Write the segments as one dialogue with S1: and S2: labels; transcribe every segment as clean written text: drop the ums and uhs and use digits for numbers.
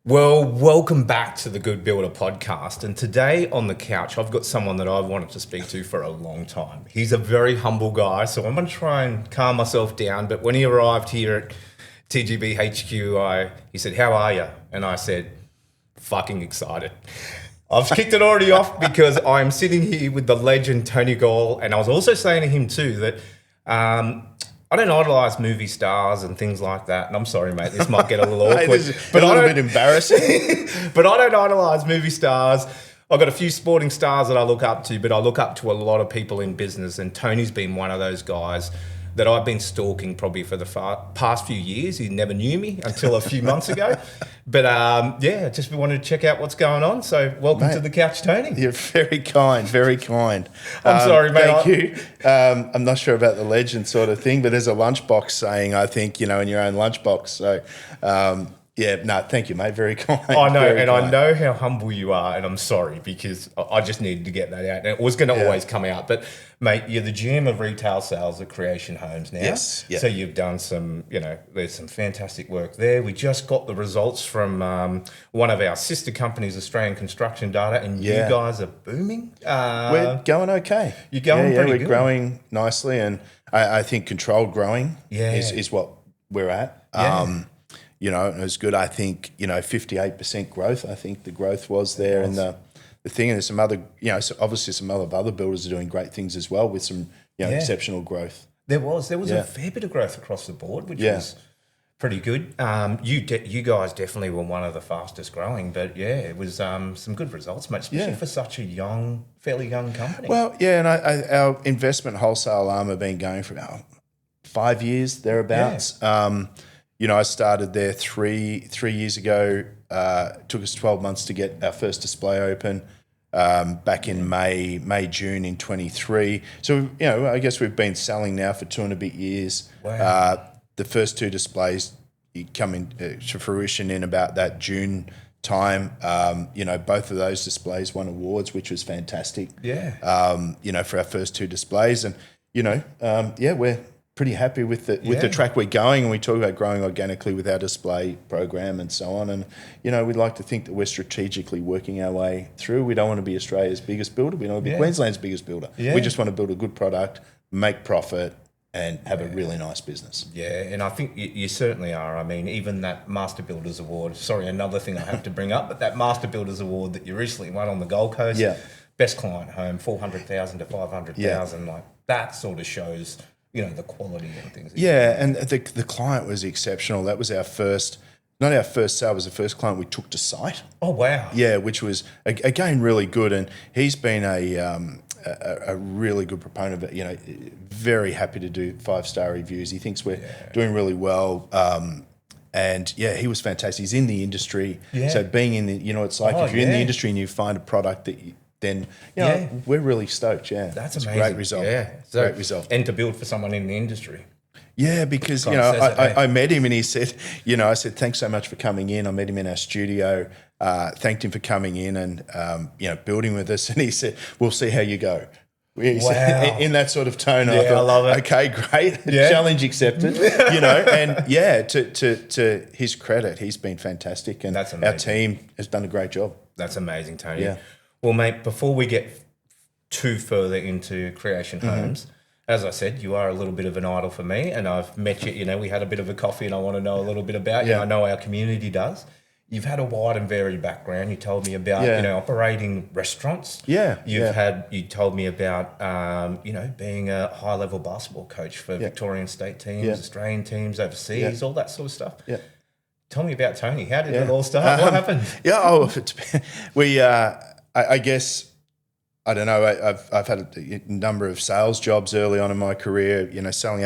S1: Well, welcome back to the Good Builder podcast. And today on the couch, I've got someone that I've wanted to speak to for a long time. He's a very humble guy, so I'm going to try and calm myself down. But when he arrived here at TGB HQ, he said, "How are you?" And I said, "Fucking excited." I've kicked it already off because I'm sitting here with the legend Tony Gall. And I was also saying to him too that I don't idolise movie stars and things like that. And I'm sorry, mate, this might get a little awkward.
S2: But a little bit embarrassing.
S1: But I don't idolise movie stars. I've got a few sporting stars that I look up to, but I look up to a lot of people in business. And Tony's been one of those guys that I've been stalking probably for the past few years. He never knew me until a few months ago. But just wanted to check out what's going on. So welcome to the couch, Tony.
S2: You're very kind, very kind.
S1: I'm sorry, mate.
S2: Thank you. I'm not sure about the legend sort of thing, but there's a lunchbox saying, I think, in your own lunchbox. So, thank you, mate. Very kind.
S1: I know,
S2: very
S1: and
S2: kind.
S1: I know how humble you are, and I'm sorry because I just needed to get that out. And it was going to always come out. But, mate, you're the GM of retail sales at Creation Homes now.
S2: Yes. Yeah.
S1: So you've done some, there's some fantastic work there. We just got the results from one of our sister companies, Australian Construction Data, and you guys are booming.
S2: We're going okay.
S1: You're going pretty
S2: we're
S1: good.
S2: growing nicely, and I think controlled growing is what we're at.
S1: Yeah.
S2: It was good. I think, 58% growth. I think the growth was there. And the thing, and there's some other, so obviously some other builders are doing great things as well with some, exceptional growth.
S1: There was a fair bit of growth across the board, which was pretty good. You guys definitely were one of the fastest growing, but it was some good results, mate, especially for such a fairly young company.
S2: Well, and our investment wholesale arm have been going for about 5 years, thereabouts. I started there three years ago. It took us 12 months to get our first display open back in May, June in 23. So, I guess we've been selling now for 2 and a bit years.
S1: Wow.
S2: The first 2 displays come into fruition in about that June time. Both of those displays won awards, which was fantastic.
S1: Yeah.
S2: For our first 2 displays. And, we're pretty happy with the track we're going, and we talk about growing organically with our display program and so on. And, we'd like to think that we're strategically working our way through. We don't want to be Australia's biggest builder. We don't want to be Queensland's biggest builder. Yeah. We just want to build a good product, make profit, and have a really nice business.
S1: Yeah, and I think you certainly are. I mean, even that Master Builders Award, sorry, another thing I have to bring up, but that Master Builders Award that you recently won on the Gold Coast, best client home, 400,000 to 500,000, like that sort of shows the quality and things.
S2: Yeah, and the client was exceptional. That was our first, not our first sale, it was the first client we took to site.
S1: Oh, wow.
S2: Yeah, which was, again, really good. And he's been a really good proponent of it, very happy to do 5-star reviews. He thinks we're doing really well. And, he was fantastic. He's in the industry. Yeah. So being in the, it's like if you're in the industry and you find a product that then we're really stoked. Yeah,
S1: that's
S2: amazing.
S1: It's a
S2: great result.
S1: Yeah,
S2: great result.
S1: And to build for someone in the industry.
S2: Yeah, because I met him and he said, I said thanks so much for coming in. I met him in our studio, thanked him for coming in and building with us, and he said, "We'll see how you go." He said, in that sort of tone. I thought, I love it. Okay, great, challenge accepted. And to his credit, he's been fantastic, and
S1: that's
S2: our team has done a great job.
S1: That's amazing, Tony.
S2: Yeah.
S1: Well, mate, before we get too further into Creation Homes, as I said, you are a little bit of an idol for me, and I've met you, we had a bit of a coffee and I want to know a little bit about you. I know our community does. You've had a wide and varied background. You told me about, operating restaurants.
S2: Yeah.
S1: You told me about, being a high-level basketball coach for Victorian state teams, Australian teams, overseas, all that sort of stuff.
S2: Yeah.
S1: Tell me about Tony. How did it all start? What happened?
S2: I guess, I don't know, I've had a number of sales jobs early on in my career, selling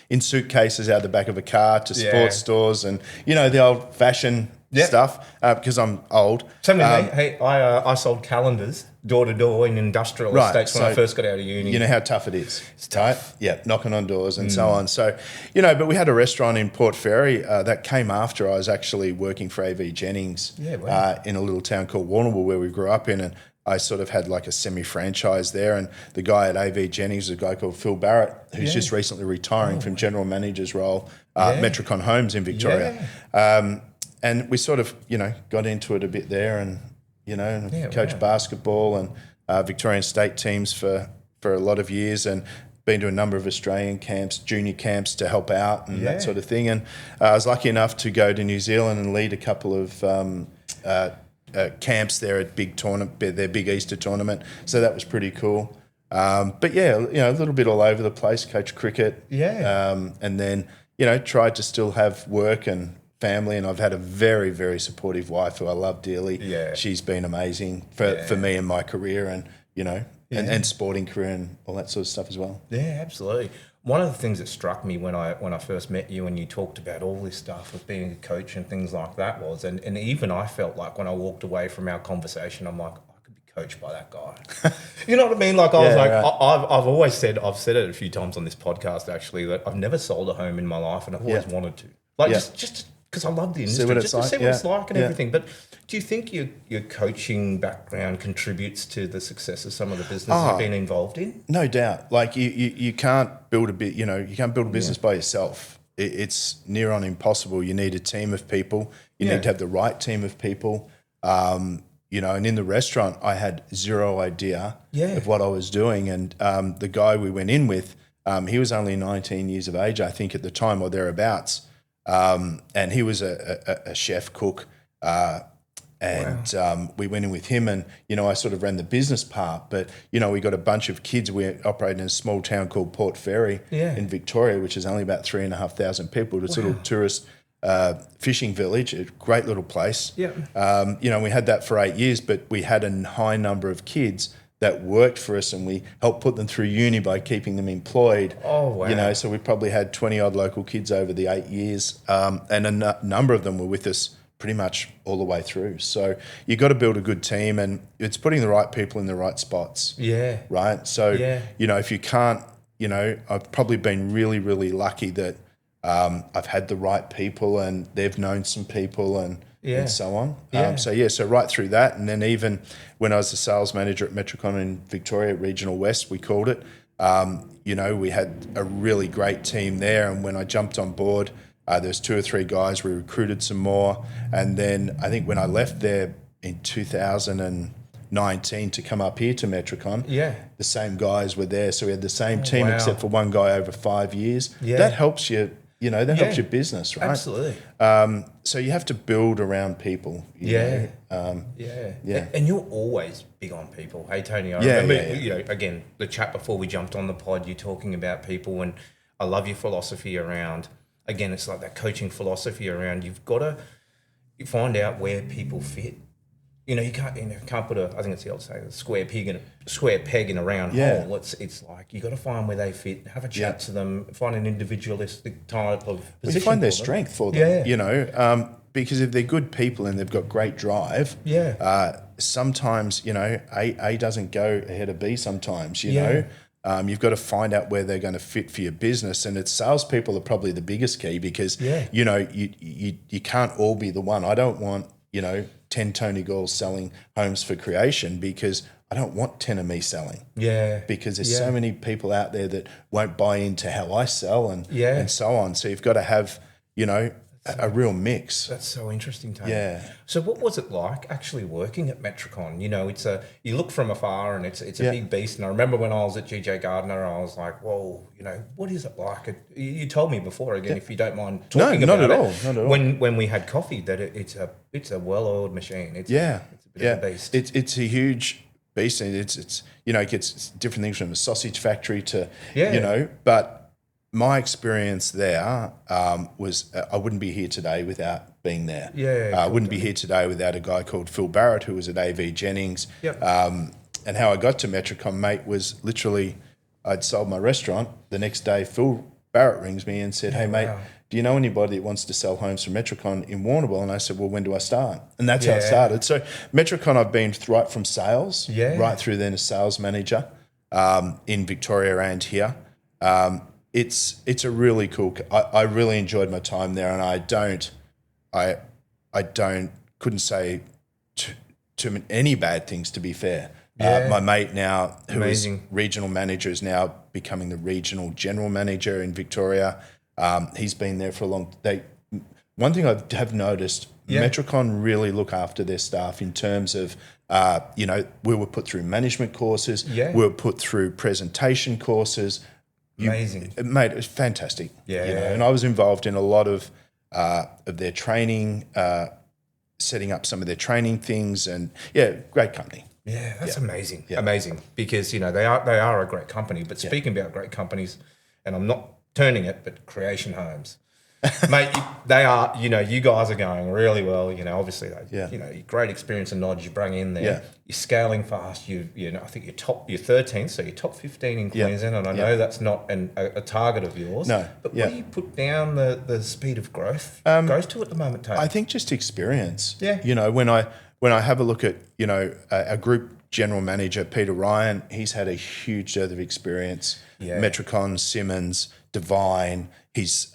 S2: in suitcases out the back of a car to sports stores and, the old-fashioned stuff because I'm old.
S1: Same with me. Hey, I sold calendars door to door in industrial estates when I first got out of uni.
S2: You know how tough it is.
S1: It's tough.
S2: Right? Yeah, knocking on doors and so on. So, but we had a restaurant in Port Fairy that came after I was actually working for A.V. Jennings in a little town called Warrnambool where we grew up in, and I sort of had like a semi-franchise there, and the guy at A.V. Jennings was a guy called Phil Barrett, who's just recently retiring from general manager's role, Metricon Homes in Victoria. And we sort of, got into it a bit there and, coached basketball and Victorian state teams for a lot of years and been to a number of Australian camps, junior camps to help out and that sort of thing. And I was lucky enough to go to New Zealand and lead a couple of camps there at their big Easter tournament. So that was pretty cool. But yeah, a little bit all over the place, coach cricket.
S1: Yeah.
S2: And then, tried to still have work and family. And I've had a very, very supportive wife who I love dearly.
S1: Yeah.
S2: She's been amazing for me and my career and, and sporting career and all that sort of stuff as well.
S1: Yeah, absolutely. One of the things that struck me when I first met you and you talked about all this stuff of being a coach and things like that was, and even I felt like when I walked away from our conversation, I'm like, I could be coached by that guy. You know what I mean? Like I was like, right. I've always said, I've said it a few times on this podcast actually, that I've never sold a home in my life and I've always wanted to. Like just because I love the industry, just to see what it's like and everything. But do you think your coaching background contributes to the success of some of the businesses you've been involved in?
S2: No doubt. Like you can't build you can't build a business by yourself. It's near on impossible. You need a team of people. You need to have the right team of people. And in the restaurant, I had zero idea of what I was doing. And the guy we went in with, he was only 19 years of age, I think, at the time or thereabouts. And he was a chef cook. We went in with him and, I sort of ran the business part, but, we got a bunch of kids. We operated in a small town called Port Fairy in Victoria, which is only about 3,500 people. It's a little tourist fishing village, a great little place.
S1: Yeah.
S2: We had that for 8 years, but we had a high number of kids that worked for us and we helped put them through uni by keeping them employed.
S1: Oh, wow.
S2: So we probably had 20 odd local kids over the 8 years. And a number of them were with us pretty much all the way through. So you got to build a good team and it's putting the right people in the right spots.
S1: Yeah.
S2: Right. So, if you can't, I've probably been really, really lucky that I've had the right people and they've known some people and so on. So right through that. And then even when I was the sales manager at Metricon in Victoria, Regional West, we called it, we had a really great team there. And when I jumped on board, there's 2 or 3 guys, we recruited some more. And then I think when I left there in 2019 to come up here to Metricon, the same guys were there. So we had the same team except for one guy over 5 years. Yeah. That helps you. That helps your business, right?
S1: Absolutely.
S2: So you have to build around people.
S1: And you're always big on people. Hey, Tony, I remember, again, the chat before we jumped on the pod, you're talking about people and I love your philosophy around, again, it's like that coaching philosophy around you've got to find out where people fit. You can't put I think it's the old saying, a square peg in a round hole. It's like you got to find where they fit, have a chat to them, find an individualistic type of position.
S2: You find their strength for them, because if they're good people and they've got great drive, sometimes, A doesn't go ahead of B sometimes, you know. You've got to find out where they're going to fit for your business, and it's salespeople are probably the biggest key because, you can't all be the one. I don't want, 10 Tony Galls selling homes for creation because I don't want 10 of me selling. Yeah. Because there's so many people out there that won't buy into how I sell and so on. So you've got to have, a real mix.
S1: That's so interesting, Tony.
S2: Yeah.
S1: So what was it like actually working at Metricon? You look from afar and it's a big beast. And I remember when I was at GJ Gardner, I was like, whoa, what is it like? You told me before, again, if you don't mind talking about it. Not at all. When we had coffee, that it's a well-oiled machine. It's a bit of a beast.
S2: It's a huge beast, and it's it gets different things from a sausage factory to, but my experience there was I wouldn't be here today without being there. I wouldn't be here today without a guy called Phil Barrett who was at AV Jennings. And how I got to Metricon, mate, was literally I'd sold my restaurant. The next day, Phil Barrett rings me and said, hey, mate, do you know anybody that wants to sell homes from Metricon in Warrnambool? And I said, well, when do I start? And that's how it started. So Metricon, I've been right from sales, right through then as sales manager in Victoria and here. It's a really cool. I really enjoyed my time there, and I couldn't say too any bad things, to be fair. My mate now, who is regional manager, is now becoming the regional general manager in Victoria. He's been there for a long. One thing I have noticed, Metricon really look after their staff in terms of, we were put through management courses.
S1: Yeah.
S2: We were put through presentation courses.
S1: Amazing.
S2: Mate, it was fantastic.
S1: Yeah.
S2: And I was involved in a lot of their training, setting up some of their training things, and great company.
S1: Yeah, that's amazing. Yeah. Amazing. Because, they are a great company. But speaking about great companies, and I'm not turning it, but Creation Homes. Mate, they are, you guys are going really well, obviously, great experience and knowledge you bring in there.
S2: Yeah.
S1: You're scaling fast. I think you're 13th, so you're top 15 in Queensland, and I know that's not a target of yours.
S2: No.
S1: But what do you put down the speed of growth goes to at the moment, Tony?
S2: I think just experience.
S1: Yeah.
S2: When I have a look at, our group general manager, Peter Ryan, he's had a huge dearth of experience.
S1: Yeah.
S2: Metricon, Simmons, Divine, he's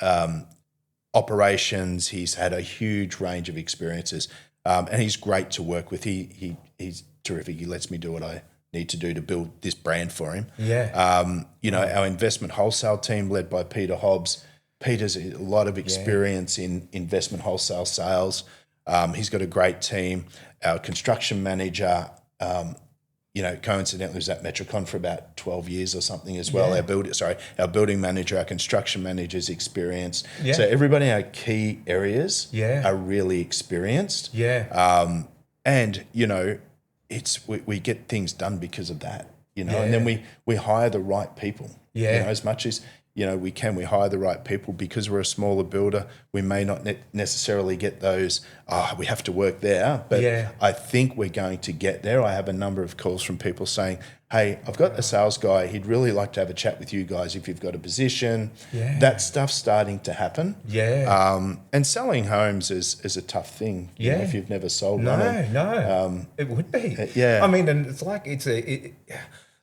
S2: operations, he's had a huge range of experiences, and he's great to work with. He's terrific. He lets me do what I need to do to build this brand for him.
S1: Yeah.
S2: Our investment wholesale team led by Peter Hobbs. Peter's a lot of experience in investment wholesale sales. He's got a great team. Our construction manager, coincidentally was at Metricon for about 12 years or something as well.
S1: Yeah.
S2: Our building manager, our construction manager's experienced.
S1: Yeah.
S2: So everybody in our key areas are really experienced.
S1: Yeah.
S2: And, we get things done because of that, and then we hire the right people.
S1: Yeah.
S2: As much as, we hire the right people. Because we're a smaller builder, we may not necessarily get those, we have to work there. But I think we're going to get there. I have a number of calls from people saying, hey, I've got a sales guy. He'd really like to have a chat with you guys if you've got a position.
S1: Yeah.
S2: That stuff's starting to happen.
S1: Yeah.
S2: And selling homes is a tough thing. If you've never sold one.
S1: No. It would be.
S2: Yeah.
S1: I mean, and it's like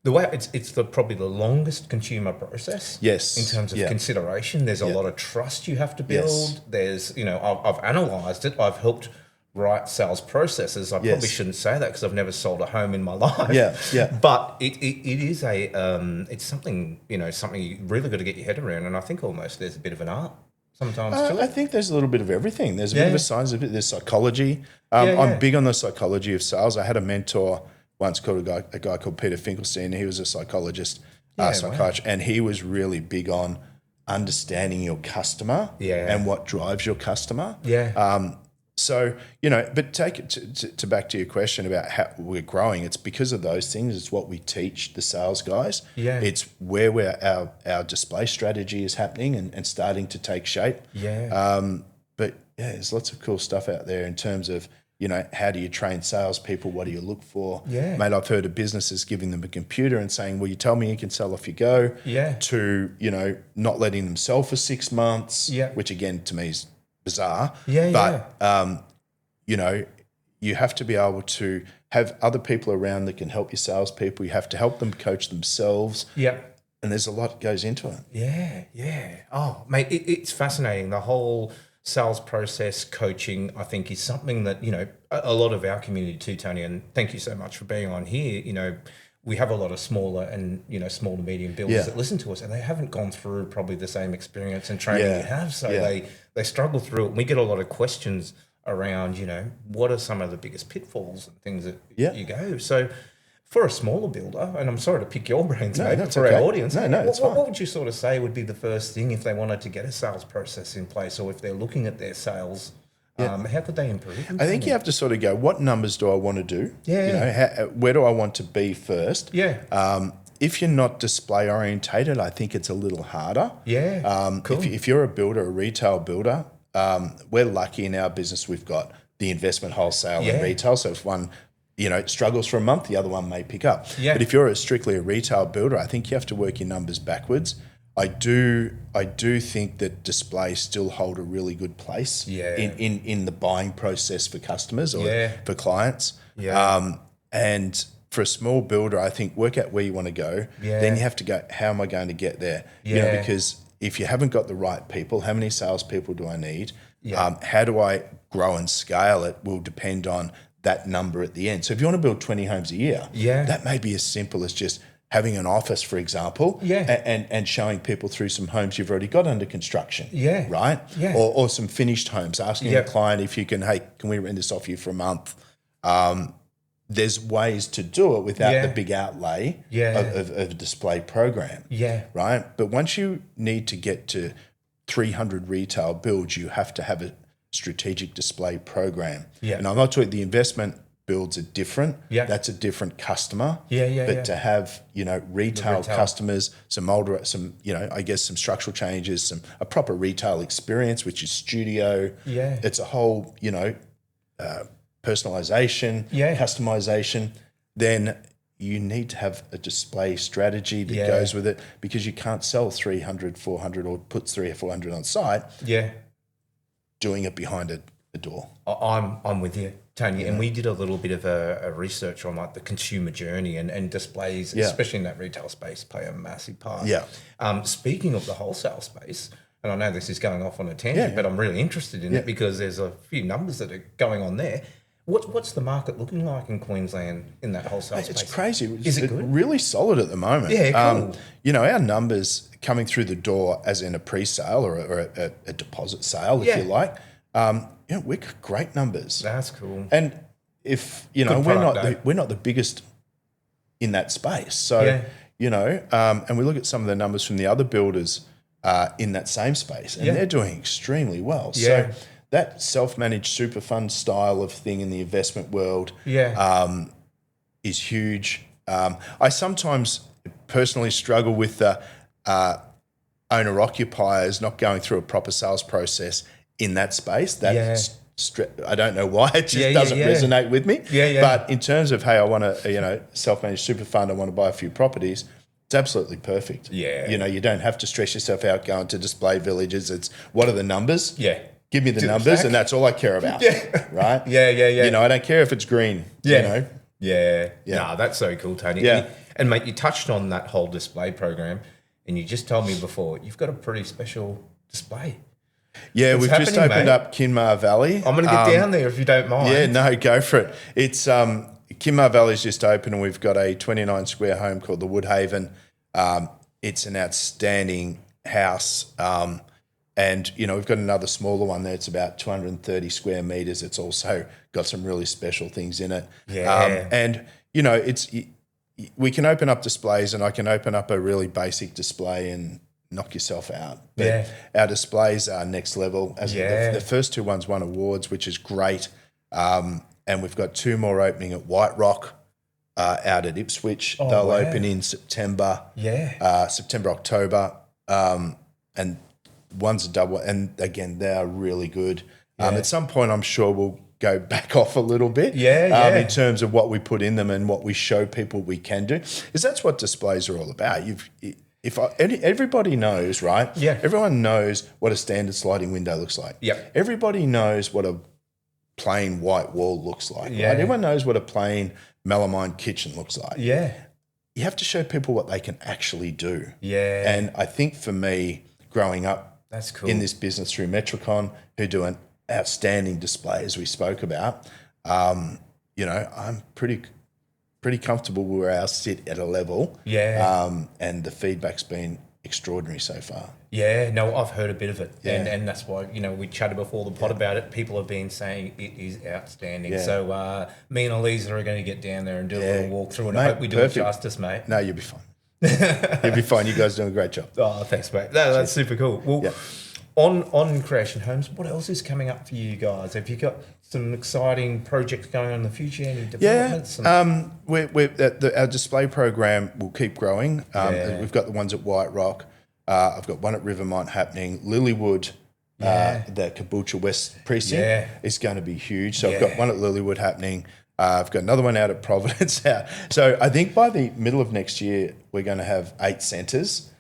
S1: the way it's probably the longest consumer process.
S2: Yes.
S1: In terms of consideration, there's a lot of trust you have to build.
S2: Yes.
S1: There's, I've analysed it. I've helped write sales processes. I probably shouldn't say that because I've never sold a home in my life.
S2: Yeah.
S1: But it is it's something something you really got to get your head around. And I think almost there's a bit of an art sometimes to it.
S2: I think there's a little bit of everything. There's a bit of a science of it. There's psychology. I'm big on the psychology of sales. I had a mentor once called a guy called Peter Finkelstein. He was a psychologist, psychiatrist, and he was really big on understanding your customer and what drives your customer.
S1: Yeah.
S2: So, but take it to back to your question about how we're growing. It's because of those things. It's what we teach the sales guys.
S1: Yeah.
S2: It's where our display strategy is happening and starting to take shape.
S1: Yeah.
S2: But there's lots of cool stuff out there in terms of, how do you train salespeople? What do you look for?
S1: Yeah.
S2: Mate, I've heard of businesses giving them a computer and saying, well, you tell me you can sell off you go.
S1: Yeah.
S2: To, not letting them sell for 6 months.
S1: Yeah.
S2: Which again, to me is bizarre.
S1: But,
S2: you have to be able to have other people around that can help your salespeople. You have to help them coach themselves.
S1: Yeah.
S2: And there's a lot that goes into it.
S1: Yeah. Oh, mate, it's fascinating. The whole sales process coaching, I think, is something that, a lot of our community too, Tony, and thank you so much for being on here. We have a lot of smaller and, small to medium builders that listen to us, and they haven't gone through probably the same experience and training you have. So they struggle through it. And we get a lot of questions around, what are some of the biggest pitfalls and things that you go. So for a smaller builder, and I'm sorry to pick your brains, mate, but for our audience, what would you sort of say would be the first thing if they wanted to get a sales process in place, or if they're looking at their sales, how could they improve them?
S2: I think you have to sort of go, what numbers do I want to do?
S1: Yeah.
S2: Where do I want to be first?
S1: Yeah.
S2: If you're not display orientated, I think it's a little harder.
S1: Yeah. Cool.
S2: If you're a builder, a retail builder, we're lucky in our business. We've got the investment wholesale and retail. So if one, struggles for a month, the other one may pick up.
S1: Yeah.
S2: But if you're strictly a retail builder, I think you have to work your numbers backwards. I do think that displays still hold a really good place in the buying process for customers or for clients.
S1: Yeah.
S2: And for a small builder, I think work out where you want to go.
S1: Yeah.
S2: Then you have to go, how am I going to get there?
S1: Yeah.
S2: Because if you haven't got the right people, how many salespeople do I need?
S1: Yeah.
S2: How do I grow and scale it will depend on that number at the end. So if you want to build 20 homes a year, that may be as simple as just having an office, for example, and showing people through some homes you've already got under construction, right?
S1: Yeah.
S2: Or some finished homes, asking a client if you can, hey, can we rent this off you for a month? There's ways to do it without the big outlay of a display program, right? But once you need to get to 300 retail builds, you have to have a strategic display program. And I'm not talking the investment builds are different. That's a different customer. But to have, retail customers, some older, I guess some structural changes, a proper retail experience, which is studio. It's a whole, personalization, customization. Then you need to have a display strategy that goes with it, because you can't sell 300, 400 or put 300 or 400 on site. Doing it behind a door.
S1: I'm with you, Tony. And we did a little bit of a research on like the consumer journey and displays, especially in that retail space, play a massive part. Speaking of the wholesale space, and I know this is going off on a tangent, but I'm really interested in it because there's a few numbers that are going on there. What's the market looking like in Queensland in that wholesale space?
S2: It's crazy.
S1: Is it good?
S2: Really solid at the moment.
S1: Cool.
S2: Our numbers coming through the door, as in a pre-sale or a deposit sale, if you like, we've got great numbers.
S1: That's cool.
S2: And if we're not the biggest in that space, so and we look at some of the numbers from the other builders in that same space, and they're doing extremely well. So that self-managed super fund style of thing in the investment world is huge. I sometimes personally struggle with the owner-occupiers not going through a proper sales process in that space. I don't know why, it just doesn't resonate with me. But in terms of, hey, I want to, self-managed super fund, I want to buy a few properties, it's absolutely perfect. You don't have to stress yourself out going to display villages. It's what are the numbers? Give me the numbers, and that's all I care about. Right? I don't care if it's green. No,
S1: that's so cool, Tony. And mate, you touched on that whole display program, and you just told me before you've got a pretty special display.
S2: We've just opened up Kinmar Valley.
S1: I'm going to get down there if you don't mind.
S2: Go for it. It's Kinmar Valley's just open, and we've got a 29 square home called the Woodhaven. It's an outstanding house. And, we've got another smaller one there. It's about 230 square metres. It's also got some really special things in it. And, we can open up displays, and I can open up a really basic display and knock yourself out. But our displays are next level. The first two ones won awards, which is great. And we've got two more opening at White Rock out at Ipswich. They'll open in September, October. And one's a double, and again, they are really good. At some point, I'm sure we'll go back off a little bit in terms of what we put in them and what we show people we can do. Because that's what displays are all about. Everybody knows, right? Everyone knows what a standard sliding window looks like. Everybody knows what a plain white wall looks like. Right? Everyone knows what a plain melamine kitchen looks like. You have to show people what they can actually do. And I think for me, growing up,
S1: that's cool.
S2: In this business through Metricon, who do an outstanding display, as we spoke about, I'm pretty comfortable where I sit at a level. And the feedback's been extraordinary so far.
S1: I've heard a bit of it. And that's why, we chatted before the pod about it. People have been saying it is outstanding. So me and Eliza are going to get down there and do a little walkthrough, and I hope we do it justice, mate.
S2: No, you'll be fine. You'll be fine. You guys are doing a great job.
S1: Oh, thanks, mate. That's super cool. Well, on Creation Homes, what else is coming up for you guys? Have you got some exciting projects going on in the future? Any developments?
S2: Our display program will keep growing. We've got the ones at White Rock. I've got one at Rivermont happening. Lilywood, the Caboolture West precinct is going to be huge. So I've got one at Lilywood happening. I've got another one out at Providence. So I think by the middle of next year, we're going to have 8 centres,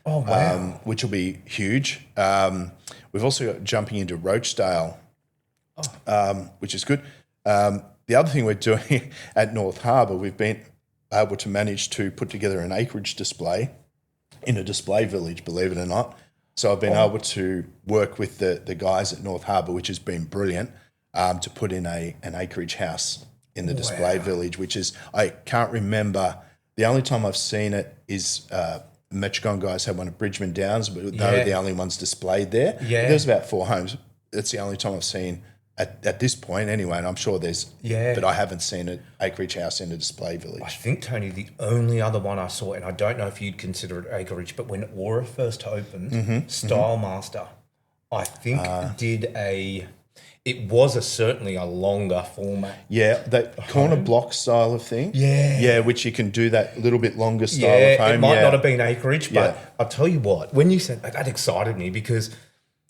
S2: which will be huge. We've also got jumping into Roachdale, which is good. The other thing we're doing at North Harbour, we've been able to manage to put together an acreage display in a display village, believe it or not. So I've been able to work with the guys at North Harbour, which has been brilliant, to put in an acreage house in the display village, which is, I can't remember The only time I've seen it is Metricon guys had one at Bridgman Downs, but they were the only ones displayed there.
S1: Yeah.
S2: There's about 4 homes. That's the only time I've seen at this point anyway, and I'm sure there's, but I haven't seen an acreage house in a display village.
S1: I think, Tony, the only other one I saw, and I don't know if you'd consider it acreage, but when Aura first opened, Style Master, I think it was certainly a longer format.
S2: Yeah, that corner block style of thing.
S1: Yeah.
S2: Yeah, which you can do that little bit longer style of home.
S1: It might not have been acreage, but I'll tell you what, when you said that excited me because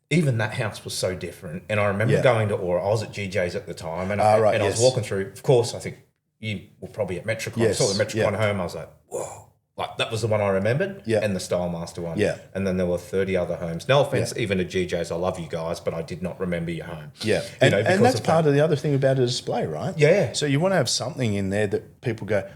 S1: even that house was so different. And I remember going to Aura. I was at GJ's at the time, and I was walking through. Of course, I think you were probably at Metricon. I saw the Metricon home. I was like, whoa. Like, that was the one I remembered, and the Style Master one.
S2: Yeah.
S1: And then there were 30 other homes. No offense, even to GJ's, I love you guys, but I did not remember your home.
S2: Yeah. And that's part of the other thing about a display, right?
S1: Yeah.
S2: So you want to have something in there that people go,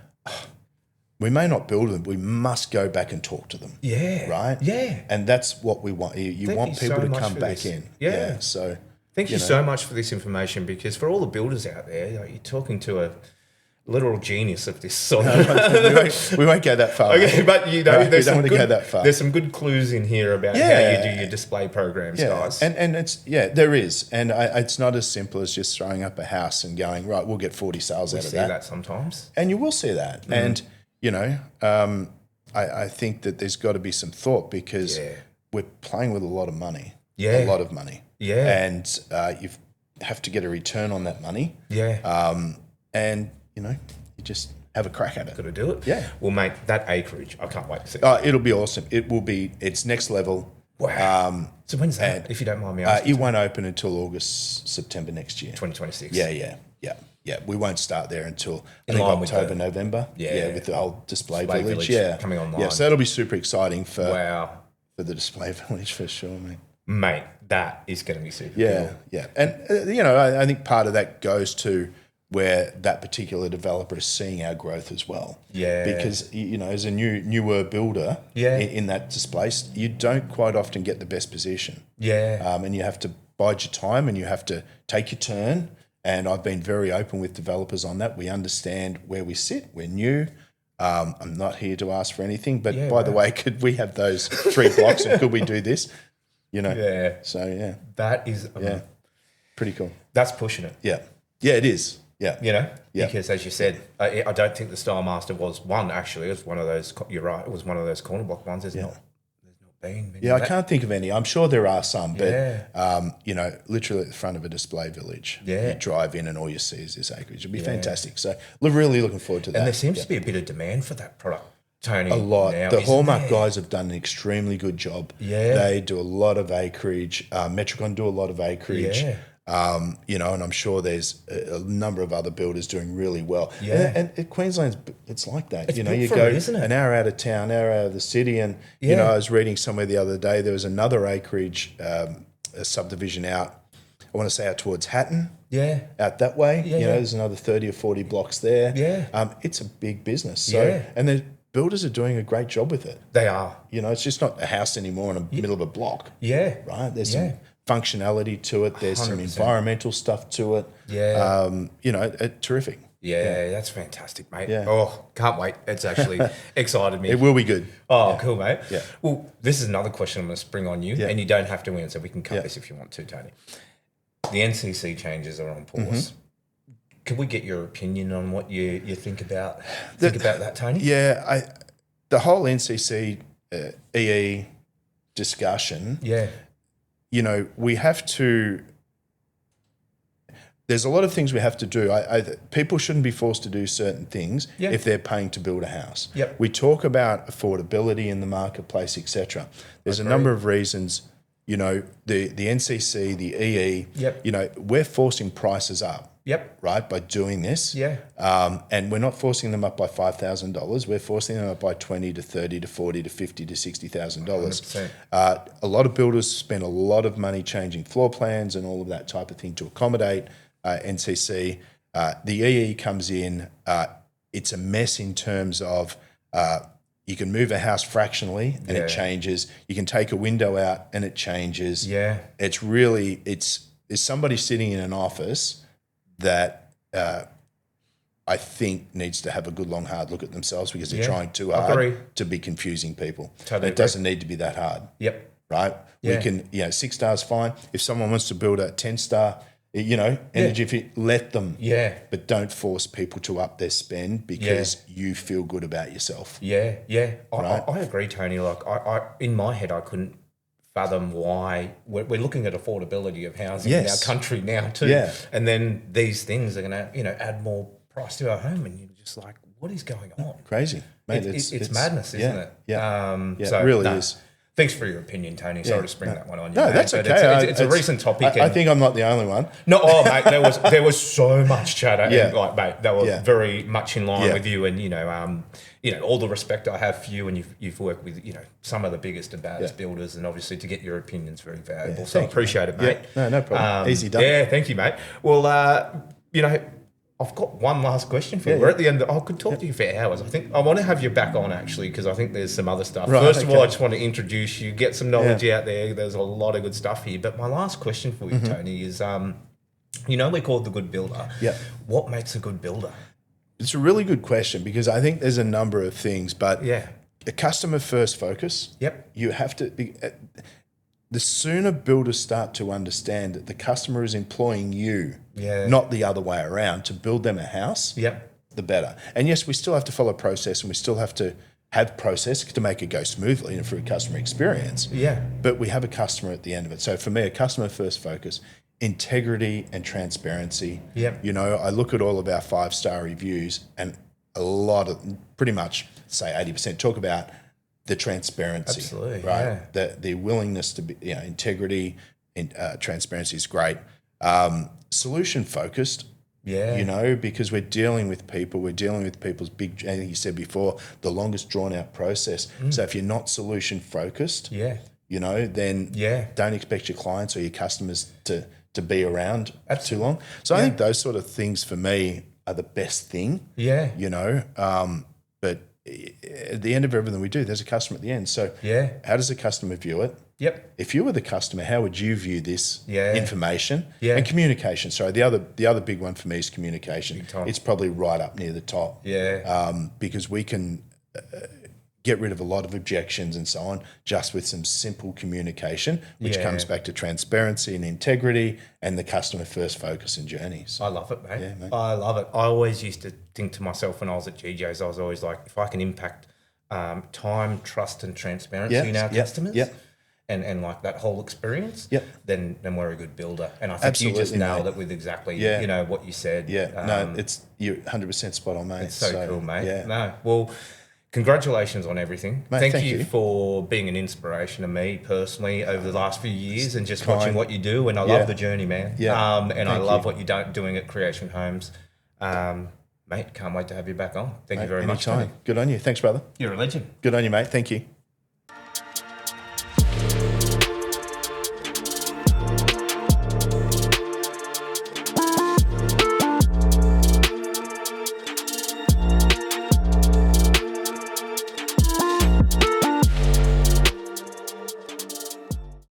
S2: we may not build them, we must go back and talk to them.
S1: Yeah.
S2: Right?
S1: Yeah.
S2: And that's what we want. You want people to come back in.
S1: Yeah.
S2: So
S1: thank you so much for this information, because for all the builders out there, you're talking to a literal genius of this sort.
S2: we won't go that far.
S1: Okay, but there's
S2: some
S1: good clues in here about how you do your display programs, guys.
S2: And it's there is, and it's not as simple as just throwing up a house and going, right, we'll get 40 sales out of that.
S1: We see that sometimes,
S2: and you will see that, and I think that there's got to be some thought, because we're playing with a lot of money, a lot of money, and you have to get a return on that money, and you just have a crack at it.
S1: Got to do it.
S2: Yeah.
S1: We'll make that acreage. I can't wait to see
S2: it. It'll be awesome. It's next level.
S1: Wow. So when's that, if you don't mind me asking?
S2: It won't open until August, September next year.
S1: 2026.
S2: Yeah. We won't start there until October, November. Yeah, with the whole display village. Yeah.
S1: Coming online.
S2: Yeah, so that'll be super exciting for the display village for sure, mate.
S1: Mate, that is going to be super cool.
S2: Yeah. And, I think part of that goes to where that particular developer is seeing our growth as well. Yeah. Because, as a newer builder in that space, you don't quite often get the best position. Yeah. And you have to bide your time, and you have to take your turn. And I've been very open with developers on that. We understand where we sit. We're new. I'm not here to ask for anything. But by the way, could we have those 3 blocks, and could we do this? Yeah. So,
S1: that is
S2: pretty cool.
S1: That's pushing it.
S2: Yeah. Yeah, it is. Yeah.
S1: Because as you said, I don't think the Style Master was one, actually. It was one of those, you're right, it was one of those corner block ones. There's not been many.
S2: I can't think of any. I'm sure there are some, but, literally at the front of a display village, you drive in and all you see is this acreage. It'd be fantastic. So really looking forward to that.
S1: And there seems to be a bit of demand for that product, Tony.
S2: A lot.
S1: Now,
S2: the Hallmark guys have done an extremely good job. Yeah. They do a lot of acreage. Metricon do a lot of acreage. Yeah. And I'm sure there's a number of other builders doing really well. Yeah. And Queensland's, it's like that.
S1: It's
S2: you go an hour out of town, an hour out of the city. And, I was reading somewhere the other day, there was another acreage a subdivision out, I want to say out towards Hatton. Yeah. Out that way. There's another 30 or 40 blocks there. Yeah. It's a big business. So, and the builders are doing a great job with it.
S1: They are.
S2: It's just not a house anymore in the middle of a block.
S1: Yeah.
S2: Right? There's some functionality to it. There's 100%. Some environmental stuff to it. Yeah. Terrific.
S1: Yeah, that's fantastic, mate. Yeah. Oh, can't wait. It's actually excited me.
S2: It will be good.
S1: Oh, cool, mate. Yeah. Well, this is another question I'm going to spring on you, and you don't have to answer. We can cut this if you want to, Tony. The NCC changes are on pause. Mm-hmm. Could we get your opinion on what you think about that, Tony?
S2: Yeah, the whole NCC EE discussion. Yeah. We have to. There's a lot of things we have to do. People shouldn't be forced to do certain things if they're paying to build a house. Yep. We talk about affordability in the marketplace, etc. There's a number of reasons. The NCC, the EE. Yep. We're forcing prices up. Yep. Right, by doing this. Yeah. And we're not forcing them up by $5,000. We're forcing them up by $20,000 to $30,000 to $40,000 to $50,000 to $60,000. A lot of builders spend a lot of money changing floor plans and all of that type of thing to accommodate NCC. The EE comes in. It's a mess in terms of you can move a house fractionally and it changes. You can take a window out and it changes. Yeah. It's really there's somebody sitting in an office that I think needs to have a good long hard look at themselves because they're trying too
S1: Agree.
S2: hard to be confusing people.
S1: Totally
S2: It doesn't need to be that hard.
S1: Yep.
S2: Right?
S1: Yeah.
S2: We can, 6 stars fine. If someone wants to build a 10-star, energy, let them.
S1: Yeah.
S2: But don't force people to up their spend because you feel good about yourself.
S1: Yeah, yeah.
S2: Right?
S1: I agree, Tony. Like, I in my head, I couldn't fathom why we're looking at affordability of housing in our country now too.
S2: Yeah.
S1: And then these things are going to, add more price to our home, and you're just like, what is going on?
S2: Crazy. Mate,
S1: It's madness, isn't it?
S2: Yeah.
S1: So,
S2: it really is.
S1: Thanks for your opinion, Tony. Sorry to spring that one on you.
S2: No,
S1: mate,
S2: that's
S1: but
S2: okay.
S1: It's a recent topic.
S2: I think I'm not the only one.
S1: No, mate, there was so much chatter. And mate, that was very much in line with you, and all the respect I have for you, and you've worked with some of the biggest and baddest builders, and obviously to get your opinion's very valuable. So I appreciate it, mate.
S2: Yeah. No problem. Easy done.
S1: Yeah, thank you, mate. Well, I've got one last question for you. We're at the end. I could talk to you for hours. I think I want to have you back on actually because I think there's some other stuff.
S2: Right,
S1: First of all, I just want to introduce you, get some knowledge out there. There's a lot of good stuff here. But my last question for you, Tony, is we're called the good builder.
S2: Yeah.
S1: What makes a good builder?
S2: It's a really good question because I think there's a number of things, but a customer first focus.
S1: Yep.
S2: You have to be. The sooner builders start to understand that the customer is employing you, not the other way around, to build them a house, the better. And yes, we still have to follow process and we still have to have process to make it go smoothly and for a customer experience.
S1: Yeah.
S2: But we have a customer at the end of it. So for me, a customer first focus, integrity and transparency.
S1: Yep.
S2: I look at all of our 5-star reviews and a lot of, pretty much say 80% talk about the transparency.
S1: Absolutely,
S2: right? The willingness to be, integrity and transparency is great. Solution focused, because we're dealing with people, we're dealing with people's big, I think you said before, the longest drawn out process. So if you're not solution focused, then don't expect your clients or your customers to be around too long. So I think those sort of things for me are the best thing. But at the end of everything we do, there's a customer at the end. So how does the customer view it?
S1: Yep.
S2: If you were the customer, how would you view this information?
S1: Yeah.
S2: And communication. Sorry, the other big one for me is communication. It's probably right up near the top. Because we can get rid of a lot of objections and so on just with some simple communication, which comes back to transparency and integrity and the customer first focus and journeys.
S1: I love it, mate. Yeah, mate. I love it. I always used to think to myself when I was at GJ's, I was always like, if I can impact time, trust and transparency in our customers and like that whole experience, then we're a good builder. And I think you just nailed it with exactly what you said.
S2: You're 100% spot on, mate.
S1: It's so cool, mate.
S2: Yeah.
S1: No, well, congratulations on everything.
S2: Mate,
S1: thank you for being an inspiration to me personally over the last few years and just watching what you do. And I love the journey, man. And I love what you're doing at Creation Homes. Mate, can't wait to have you back on. Thank you very much.
S2: Anytime. Good on you. Thanks, brother.
S1: You're a legend.
S2: Good on you, mate. Thank you.